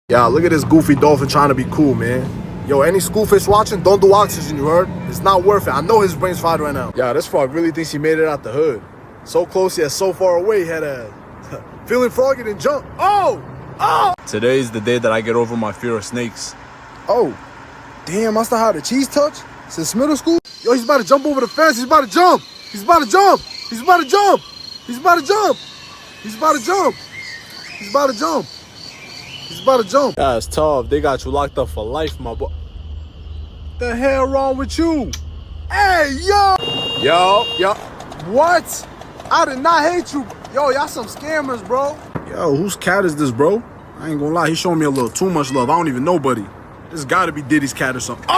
Yeah, look at this goofy dolphin trying to be cool, man. Yo, any schoolfish watching, don't do oxygen, you heard? It's not worth it. I know his brain's fried right now. Yeah, this frog really thinks he made it out the hood. So close yet so far away, he had a feeling froggy and jump. Oh! Oh! Today's the day that I get over my fear of snakes. Oh. Damn, I still had a cheese touch since middle school. Yo, he's about to jump over the fence. He's about to jump. He's about to jump. He's about to jump. He's about to jump. He's about to jump. He's about to jump. He's about to jump. That's tough. They got you locked up for life, my boy. The hell wrong with you? Hey, yo! Yo. What? I did not hate you. Yo, y'all some scammers, bro. Yo, whose cat is this, bro? I ain't gonna lie, he's showing me a little too much love. I don't even know, buddy. This gotta be Diddy's cat or something. Oh!